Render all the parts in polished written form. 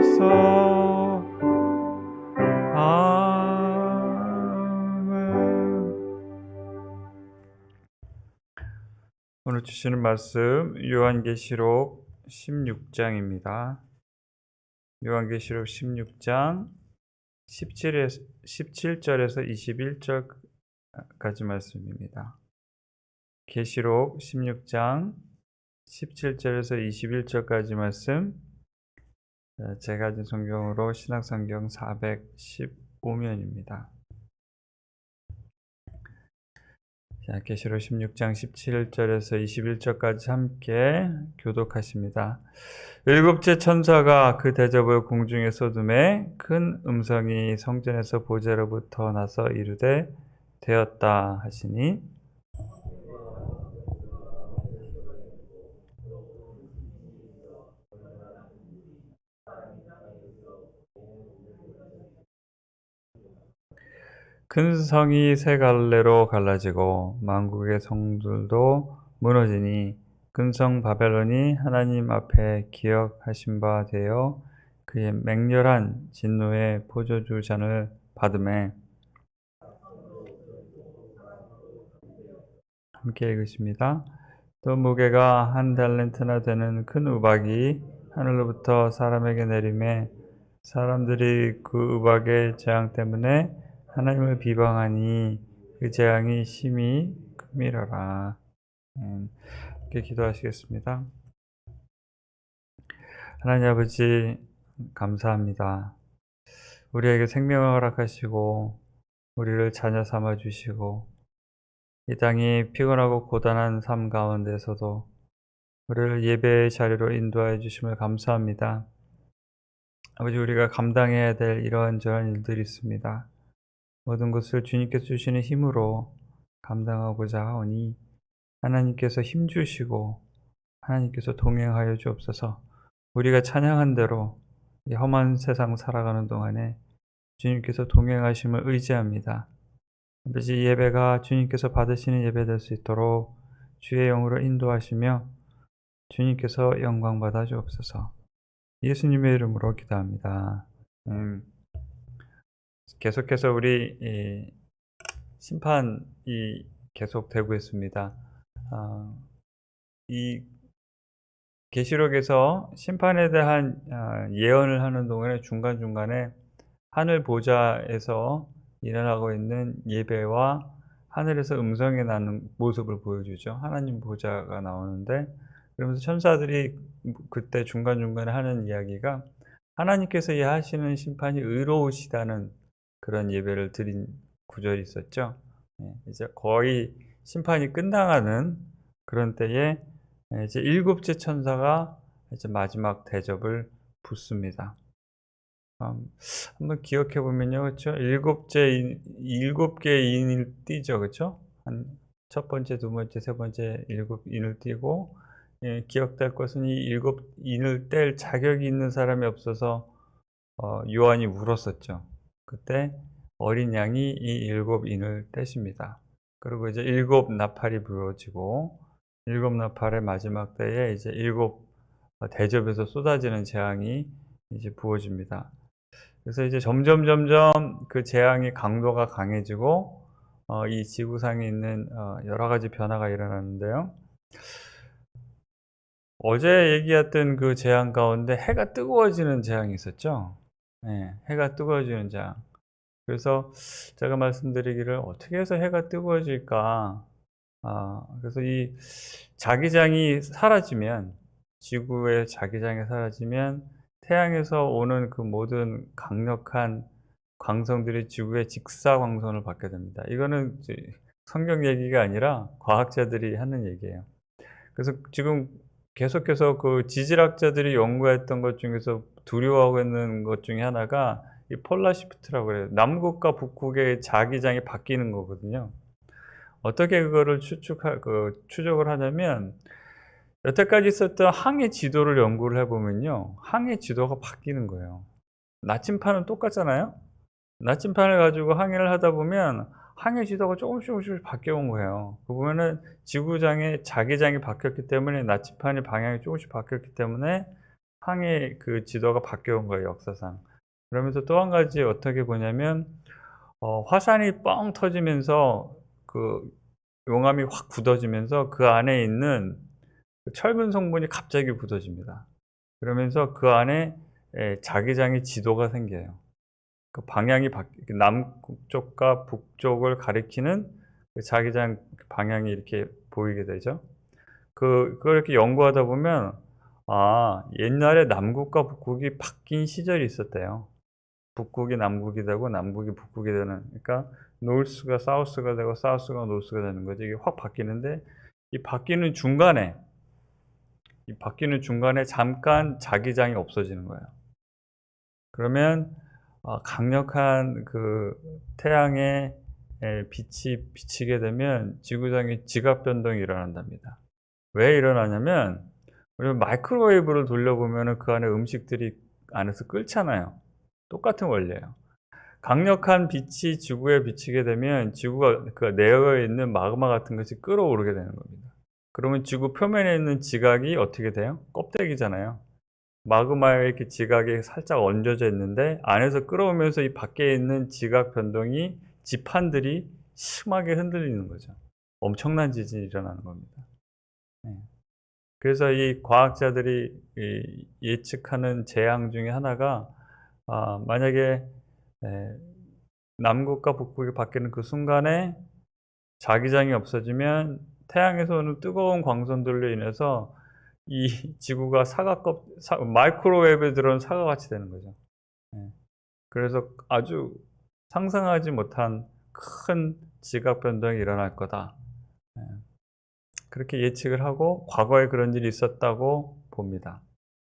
주옵소서. 아멘. 오늘 주시는 말씀 요한계시록 16장입니다. 요한계시록 16장 17절에서 21절까지 말씀입니다. 계시록 16장 17절에서 21절까지 말씀, 제가 가진 성경으로 신약성경 415면입니다. 자, 계시록 16장 17절에서 21절까지 함께 교독하십니다. 일곱째 천사가 그 대접을 공중에 쏟음에 큰 음성이 성전에서 보좌로부터 나서 이르되 되었다 하시니, 큰 성이 세 갈래로 갈라지고 만국의 성들도 무너지니 큰 성 바벨론이 하나님 앞에 기억하신 바 되어 그의 맹렬한 진노의 포도주 잔을 받음에, 함께 읽으십니다. 또 무게가 한 달란트나 되는 큰 우박이 하늘로부터 사람에게 내림에 사람들이 그 우박의 재앙 때문에 하나님을 비방하니 그 재앙이 심히 큼이러라. 이렇게 기도하시겠습니다. 하나님 아버지, 감사합니다. 우리에게 생명을 허락하시고 우리를 자녀 삼아 주시고 이 땅이 피곤하고 고단한 삶 가운데서도 우리를 예배의 자리로 인도하여 주심을 감사합니다. 아버지, 우리가 감당해야 될 이러한저러한 일들이 있습니다. 모든 것을 주님께서 주시는 힘으로 감당하고자 하오니 하나님께서 힘주시고 하나님께서 동행하여 주옵소서. 우리가 찬양한 대로 이 험한 세상 살아가는 동안에 주님께서 동행하심을 의지합니다. 아버지, 예배가 주님께서 받으시는 예배 될 수 있도록 주의 영으로 인도하시며 주님께서 영광 받아 주옵소서. 예수님의 이름으로 기도합니다. 계속해서 우리 심판이 계속되고 있습니다. 이 계시록에서 심판에 대한 예언을 하는 동안에 중간중간에 하늘 보좌에서 일어나고 있는 예배와 하늘에서 음성이 나는 모습을 보여주죠. 하나님 보좌가 나오는데, 그러면서 천사들이 그때 중간중간에 하는 이야기가 하나님께서 하시는 심판이 의로우시다는 그런 예배를 드린 구절이 있었죠. 이제 거의 심판이 끝나가는 그런 때에 이제 일곱째 천사가 이제 마지막 대접을 붓습니다. 한번 기억해 보면요, 그렇죠? 일곱 개의 인을 띄죠, 그렇죠? 첫 번째, 두 번째, 세 번째 일곱 인을 띄고, 기억될 것은 이 일곱 인을 뗄 자격이 있는 사람이 없어서 요한이 울었었죠. 그때 어린 양이 이 일곱 인을 떼십니다. 그리고 이제 일곱 나팔이 불어지고 일곱 나팔의 마지막 때에 이제 일곱 대접에서 쏟아지는 재앙이 이제 부어집니다. 그래서 이제 점점 그 재앙의 강도가 강해지고 이 지구상에 있는 여러 가지 변화가 일어나는데요. 어제 얘기했던 그 재앙 가운데 해가 뜨거워지는 재앙이 있었죠. 해가 뜨거워지는 재앙. 그래서 제가 말씀드리기를 어떻게 해서 해가 뜨거워질까? 그래서 이 자기장이 사라지면, 지구의 자기장이 사라지면 태양에서 오는 그 모든 강력한 광선들이 지구의 직사광선을 받게 됩니다. 이거는 성경 얘기가 아니라 과학자들이 하는 얘기예요. 그래서 지금 계속해서 그 지질학자들이 연구했던 것 중에서 두려워하고 있는 것 중에 하나가 이 폴라 시프트라고 해요. 남극과 북극의 자기장이 바뀌는 거거든요. 어떻게 그거를 추적을 하냐면, 여태까지 있었던 항해 지도를 연구를 해보면요, 항해 지도가 바뀌는 거예요. 나침판은 똑같잖아요. 나침판을 가지고 항해를 하다 보면 항해 지도가 조금씩 바뀌어온 거예요. 그 보면은 지구장의 자기장이 바뀌었기 때문에 나침판의 방향이 조금씩 바뀌었기 때문에 항해 그 지도가 바뀌어온 거예요, 역사상. 그러면서 또 한 가지 어떻게 보냐면 화산이 뻥 터지면서 그 용암이 확 굳어지면서 그 안에 있는 그 철분 성분이 갑자기 굳어집니다. 그러면서 그 안에 자기장의 지도가 생겨요. 그 방향이 남쪽과 북쪽을 가리키는 그 자기장 방향이 이렇게 보이게 되죠. 그걸 이렇게 연구하다 보면 옛날에 남극과 북극이 바뀐 시절이 있었대요. 북극이 남극이 되고 남극이 북극이 되는, 그러니까 노스가 사우스가 되고 사우스가 노스가 되는 거죠. 이게 확 바뀌는데 이 바뀌는 중간에 잠깐 자기장이 없어지는 거예요. 그러면 강력한 그 태양의 빛이 비치게 되면 지구상에 지각 변동이 일어난답니다. 왜 일어나냐면 우리가 마이크로웨이브를 돌려보면은 그 안에 음식들이 안에서 끓잖아요. 똑같은 원리예요. 강력한 빛이 지구에 비치게 되면 지구가 그 내어에 있는 마그마 같은 것이 끓어오르게 되는 겁니다. 그러면 지구 표면에 있는 지각이 어떻게 돼요? 껍데기잖아요. 마그마에 이렇게 지각이 살짝 얹어져 있는데 안에서 끓어오면서 이 밖에 있는 지각 변동이 지판들이 심하게 흔들리는 거죠. 엄청난 지진이 일어나는 겁니다. 네. 그래서 이 과학자들이 예측하는 재앙 중에 하나가 만약에 남극과 북극이 바뀌는 그 순간에 자기장이 없어지면 태양에서 오는 뜨거운 광선들로 인해서 이 지구가 마이크로웨이브에 들어온 사과같이 되는 거죠. 예. 그래서 아주 상상하지 못한 큰 지각 변동이 일어날 거다. 예. 그렇게 예측을 하고 과거에 그런 일이 있었다고 봅니다.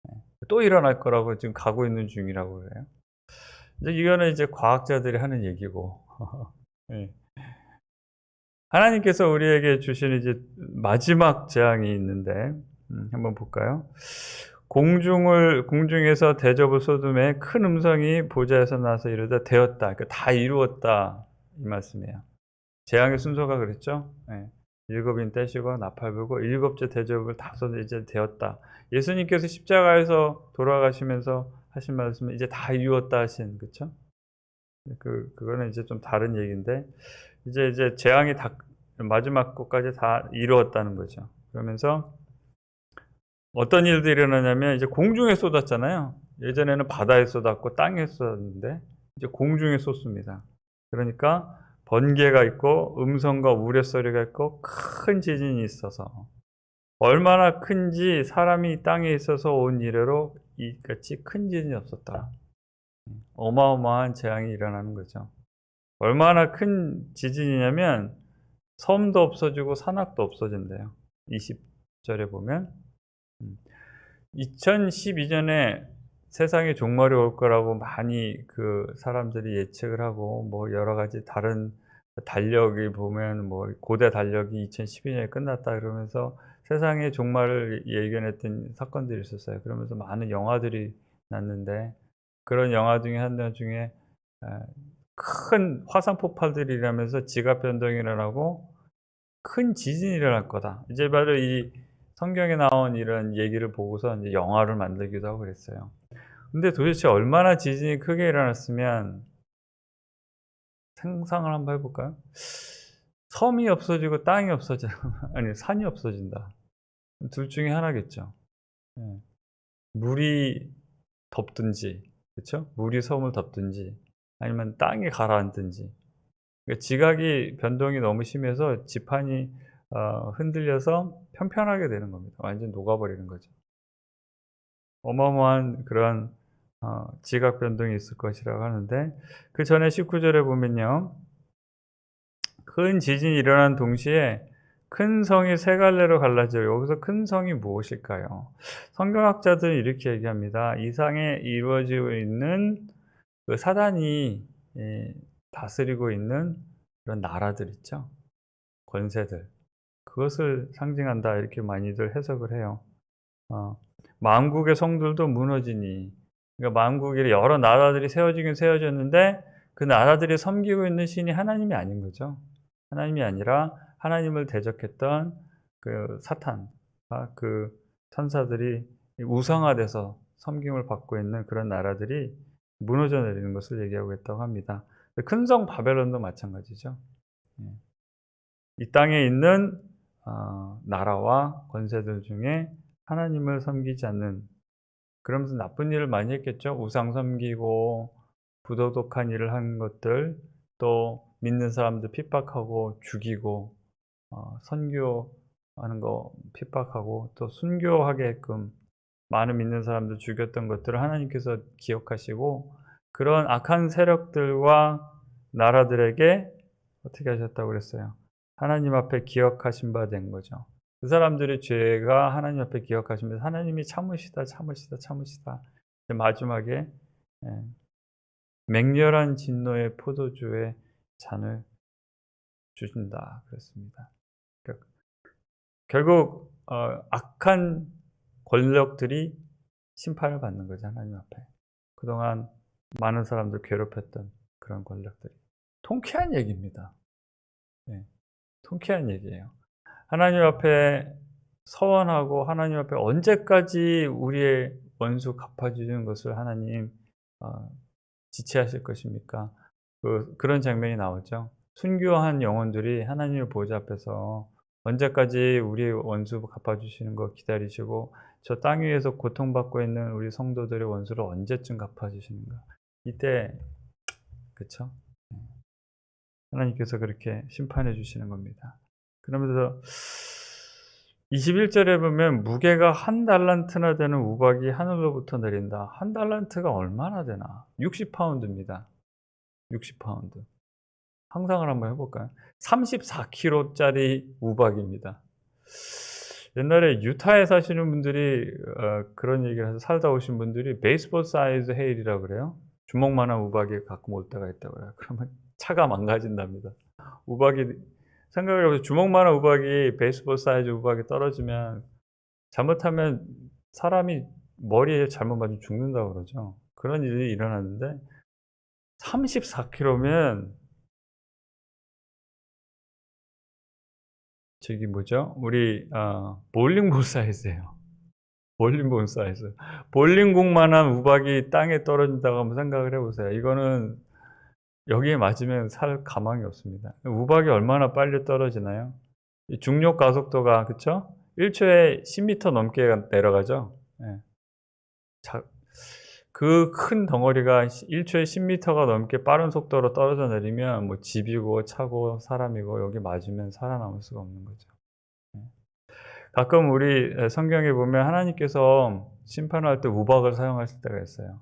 예. 또 일어날 거라고 지금 가고 있는 중이라고 그래요. 이제 이거는 이제 과학자들이 하는 얘기고. 예. 하나님께서 우리에게 주신 이제 마지막 재앙이 있는데 한번 볼까요? 공중에서 대접을 쏟음에 큰 음성이 보좌에서 나서 이르되 되었다. 그러니까 다 이루었다 이 말씀이에요. 재앙의 순서가 그랬죠. 예. 일곱인 떼시고 나팔 불고 일곱째 대접을 다 쏟아 이제 되었다. 예수님께서 십자가에서 돌아가시면서 하신 말씀은 이제 다 이루었다 하신, 그쵸? 그거는 이제 좀 다른 얘기인데 이제 재앙이 다 마지막 것까지 다 이루었다는 거죠. 그러면서 어떤 일들이 일어나냐면 이제 공중에 쏟았잖아요. 예전에는 바다에 쏟았고 땅에 쏟았는데 이제 공중에 쏟습니다. 그러니까 번개가 있고 음성과 우레소리가 있고 큰 지진이 있어서 얼마나 큰지 사람이 땅에 있어서 온 이래로 이같이 큰 지진이 없었다. 어마어마한 재앙이 일어나는 거죠. 얼마나 큰 지진이냐면 섬도 없어지고 산악도 없어진대요. 20절에 보면 2012년에 세상에 종말이 올 거라고 많이 그 사람들이 예측을 하고 뭐 여러 가지 다른 달력이 보면 뭐 고대 달력이 2012년에 끝났다 그러면서 세상의 종말을 예견했던 사건들이 있었어요. 그러면서 많은 영화들이 났는데 그런 영화 중에 한 편 중에 큰 화산 폭발들이 일어나면서 지각 변동이 일어나고 큰 지진이 일어날 거다. 이제 바로 이 성경에 나온 이런 얘기를 보고서 이제 영화를 만들기도 하고 그랬어요. 근데 도대체 얼마나 지진이 크게 일어났으면 상상을 한번 해볼까요? 섬이 없어지고 땅이 없어져 아니 산이 없어진다. 둘 중에 하나겠죠. 예. 물이 덮든지, 그렇죠? 물이 섬을 덮든지, 아니면 땅이 가라앉든지. 그러니까 지각이 변동이 너무 심해서 지판이 흔들려서 편편하게 되는 겁니다. 완전 녹아버리는 거죠. 어마어마한 그런 지각 변동이 있을 것이라고 하는데 그 전에 19절에 보면요. 큰 지진이 일어난 동시에 큰 성이 세 갈래로 갈라져요. 여기서 큰 성이 무엇일까요? 성경학자들은 이렇게 얘기합니다. 이 상에 이루어지고 있는 그 사단이 다스리고 있는 그런 나라들 있죠. 권세들. 그것을 상징한다 이렇게 많이들 해석을 해요. 만국의 성들도 무너지니, 그러니까 만국에 여러 나라들이 세워지긴 세워졌는데 그 나라들이 섬기고 있는 신이 하나님이 아닌 거죠. 하나님이 아니라 하나님을 대적했던 그 사탄, 그 천사들이 우상화돼서 섬김을 받고 있는 그런 나라들이 무너져 내리는 것을 얘기하고 있다고 합니다. 큰 성 바벨론도 마찬가지죠. 예. 이 땅에 있는 나라와 권세들 중에 하나님을 섬기지 않는, 그러면서 나쁜 일을 많이 했겠죠. 우상 섬기고 부도덕한 일을 한 것들, 또 믿는 사람들 핍박하고 죽이고, 선교하는 거 핍박하고 또 순교하게끔 많은 믿는 사람들 죽였던 것들을 하나님께서 기억하시고, 그런 악한 세력들과 나라들에게 어떻게 하셨다고 그랬어요? 하나님 앞에 기억하신 바 된 거죠. 그 사람들의 죄가 하나님 앞에 기억하시면서 하나님이 참으시다, 참으시다, 참으시다. 마지막에 예, 맹렬한 진노의 포도주의 잔을 주신다 그랬습니다. 그러니까 결국 악한 권력들이 심판을 받는 거죠, 하나님 앞에. 그동안 많은 사람들 괴롭혔던 그런 권력들이. 통쾌한 얘기입니다. 네, 통쾌한 얘기예요. 하나님 앞에 서원하고 하나님 앞에 언제까지 우리의 원수 갚아주는 것을 하나님 지체하실 것입니까? 그런 장면이 나오죠. 순교한 영혼들이 하나님의 보좌 앞에서 언제까지 우리의 원수 갚아주시는 거 기다리시고, 저 땅 위에서 고통받고 있는 우리 성도들의 원수를 언제쯤 갚아주시는가. 이때, 그쵸? 하나님께서 그렇게 심판해 주시는 겁니다. 그러면서 21절에 보면 무게가 1달란트나 되는 우박이 하늘로부터 내린다. 1달란트가 얼마나 되나? 60파운드입니다. 60파운드. 상상을 한번 해볼까요? 34kg짜리 우박입니다. 옛날에 유타에 사시는 분들이 그런 얘기를 해서 살다 오신 분들이 베이스볼 사이즈 헤일이라고 그래요. 주먹만한 우박이 가끔 올 때가 있다고 해요. 그러면 차가 망가진답니다. 우박이, 생각을 해보세요. 주먹만한 우박이, 베이스볼 사이즈 우박이 떨어지면 잘못하면 사람이 머리에 잘못 맞으면 죽는다고 그러죠. 그런 일이 일어났는데 34kg면 저기 뭐죠? 우리 볼링볼 사이즈예요. 볼링볼 사이즈. 볼링공만한 우박이 땅에 떨어진다고 한번 생각을 해보세요. 이거는 여기에 맞으면 살 가망이 없습니다. 우박이 얼마나 빨리 떨어지나요? 중력 가속도가, 그쵸? 1초에 10m 넘게 내려가죠. 예. 그 큰 덩어리가 1초에 10m가 넘게 빠른 속도로 떨어져 내리면 뭐 집이고 차고 사람이고 여기 맞으면 살아남을 수가 없는 거죠. 예. 가끔 우리 성경에 보면 하나님께서 심판할 때 우박을 사용하실 때가 있어요.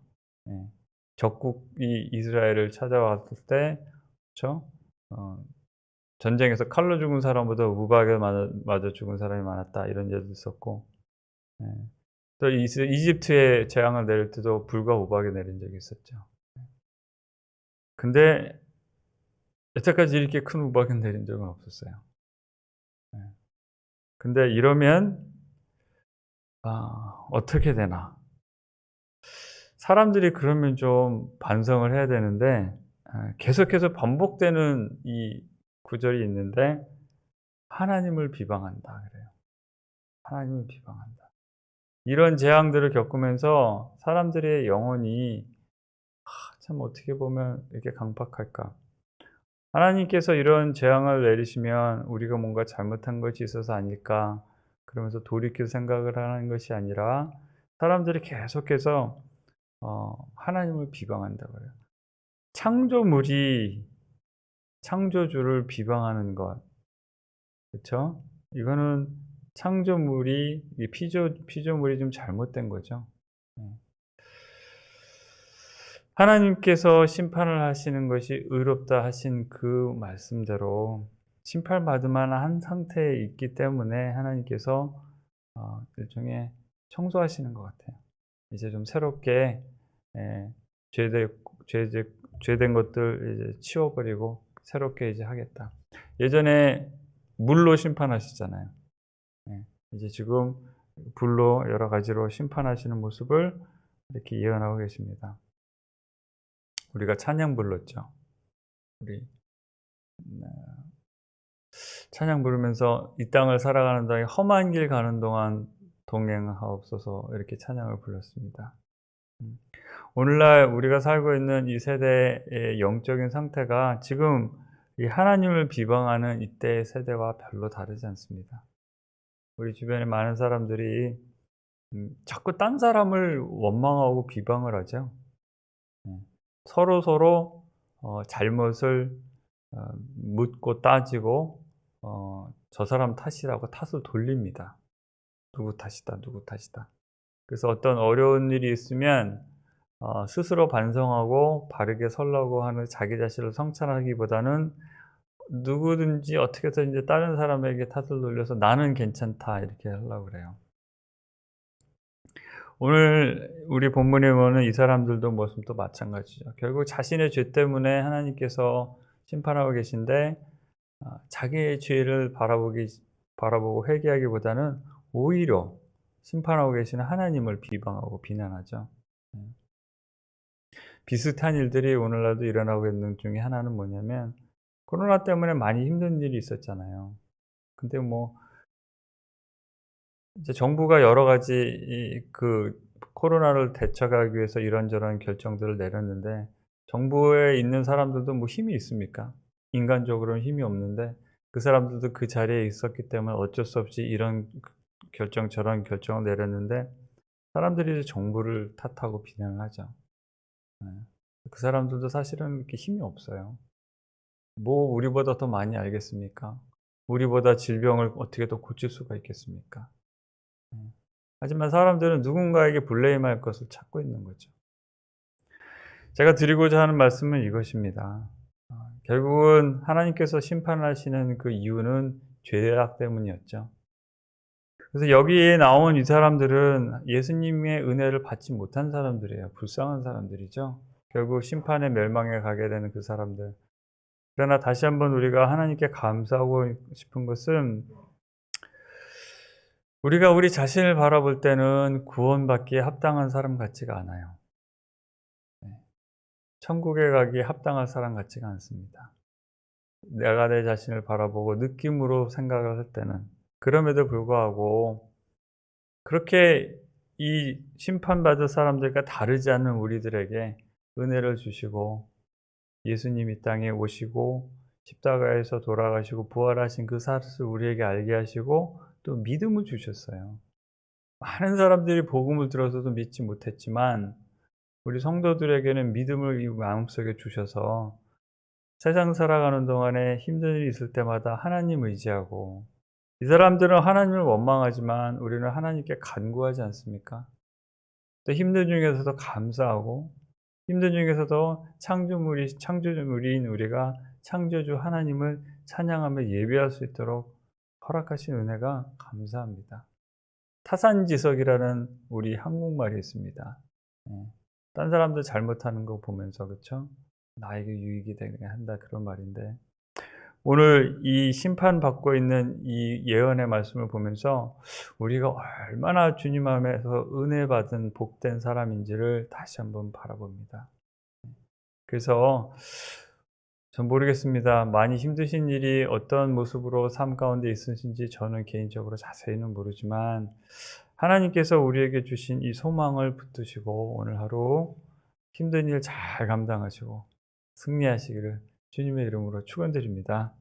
예. 적국이 이스라엘을 찾아왔을 때, 그렇죠? 전쟁에서 칼로 죽은 사람보다 우박에 맞아 죽은 사람이 많았다, 이런 예도 있었고, 예. 또 이집트에 재앙을 내릴 때도 불과 우박이 내린 적이 있었죠. 근데 여태까지 이렇게 큰 우박이 내린 적은 없었어요. 예. 근데 이러면 어떻게 되나? 사람들이 그러면 좀 반성을 해야 되는데, 계속해서 반복되는 이 구절이 있는데, 하나님을 비방한다 그래요. 하나님을 비방한다. 이런 재앙들을 겪으면서 사람들의 영혼이 참 어떻게 보면 이렇게 강팍할까? 하나님께서 이런 재앙을 내리시면 우리가 뭔가 잘못한 것이 있어서 아닐까? 그러면서 돌이킬 생각을 하는 것이 아니라 사람들이 계속해서 하나님을 비방한다 그래요. 창조물이 창조주를 비방하는 것, 그렇죠? 이거는 창조물이, 피조물이 좀 잘못된 거죠. 예. 하나님께서 심판을 하시는 것이 의롭다 하신 그 말씀대로 심판받을 만한 상태에 있기 때문에 하나님께서 일종의 청소하시는 것 같아요. 이제 좀 새롭게 죄된, 죄된 것들 이제 치워버리고 새롭게 이제 하겠다. 예전에 물로 심판하시잖아요. 이제 지금 불로 여러 가지로 심판하시는 모습을 이렇게 예언하고 계십니다. 우리가 찬양 불렀죠. 우리 찬양 부르면서 이 땅을 살아가는 동안 험한 길 가는 동안 동행하옵소서, 이렇게 찬양을 불렀습니다. 오늘날 우리가 살고 있는 이 세대의 영적인 상태가 지금 이 하나님을 비방하는 이때의 세대와 별로 다르지 않습니다. 우리 주변에 많은 사람들이 자꾸 딴 사람을 원망하고 비방을 하죠. 음. 서로서로 잘못을 묻고 따지고 저 사람 탓이라고 탓을 돌립니다. "누구 탓이다. 누구 탓이다." 그래서 어떤 어려운 일이 있으면 스스로 반성하고 바르게 서려고 하는 자기 자신을 성찰하기보다는 누구든지 어떻게든지 다른 사람에게 탓을 돌려서 "나는 괜찮다." 이렇게 하려고 그래요. 오늘 우리 본문에 보는 이 사람들도 모습도 마찬가지죠. 결국 자신의 죄 때문에 하나님께서 심판하고 계신데 자기의 죄를 바라보고 회개하기보다는 오히려 심판하고 계시는 하나님을 비방하고 비난하죠. 음. 비슷한 일들이 오늘날도 일어나고 있는 중에 하나는 뭐냐면 코로나 때문에 많이 힘든 일이 있었잖아요. 근데 뭐 이제 정부가 여러 가지 코로나를 대처하기 위해서 이런저런 결정들을 내렸는데 정부에 있는 사람들도 뭐 힘이 있습니까? 인간적으로는 힘이 없는데 그 사람들도 그 자리에 있었기 때문에 어쩔 수 없이 이런 결정 저런 결정을 내렸는데 사람들이 이제 정부를 탓하고 비난을 하죠. 예. 그 사람들도 사실은 이렇게 힘이 없어요. 뭐 우리보다 더 많이 알겠습니까? 우리보다 질병을 어떻게 더 고칠 수가 있겠습니까? 음. 하지만 사람들은 누군가에게 블레임할 것을 찾고 있는 거죠. 제가 드리고자 하는 말씀은 이것입니다. 결국은 하나님께서 심판하시는 그 이유는 죄악 때문이었죠. 그래서 여기에 나온 이 사람들은 예수님의 은혜를 받지 못한 사람들이에요. 불쌍한 사람들이죠. 결국 심판의 멸망에 가게 되는 그 사람들. 그러나 다시 한번 우리가 하나님께 감사하고 싶은 것은 우리가 우리 자신을 바라볼 때는 구원받기에 합당한 사람 같지가 않아요. 네. 천국에 가기에 합당한 사람 같지가 않습니다. 내가 내 자신을 바라보고 느낌으로 생각을 할 때는 그럼에도 불구하고 그렇게 이 심판받을 사람들과 다르지 않은 우리들에게 은혜를 주시고 예수님 이 땅에 오시고 십자가에서 돌아가시고 부활하신 그 사실을 우리에게 알게 하시고 또 믿음을 주셨어요. 많은 사람들이 복음을 들어서도 믿지 못했지만 우리 성도들에게는 믿음을 이 마음속에 주셔서 세상 살아가는 동안에 힘든 일이 있을 때마다 하나님 의지하고 이 사람들은 하나님을 원망하지만 우리는 하나님께 간구하지 않습니까? 또 힘든 중에서도 감사하고 힘든 중에서도 창조물인 우리가 창조주 하나님을 찬양하며 예배할 수 있도록 허락하신 은혜가 감사합니다. 타산지석이라는 우리 한국말이 있습니다. 예. 딴 사람들 잘못하는 거 보면서 그쵸? 나에게 유익이 되게 한다 그런 말인데 오늘 이 심판받고 있는 이 예언의 말씀을 보면서 우리가 얼마나 주님 안에서 은혜 받은 복된 사람인지를 다시 한번 바라봅니다. 그래서 전 모르겠습니다. 많이 힘드신 일이 어떤 모습으로 삶 가운데 있으신지 저는 개인적으로 자세히는 모르지만 하나님께서 우리에게 주신 이 소망을 붙드시고 오늘 하루 힘든 일 잘 감당하시고 승리하시기를 주님의 이름으로 축원드립니다.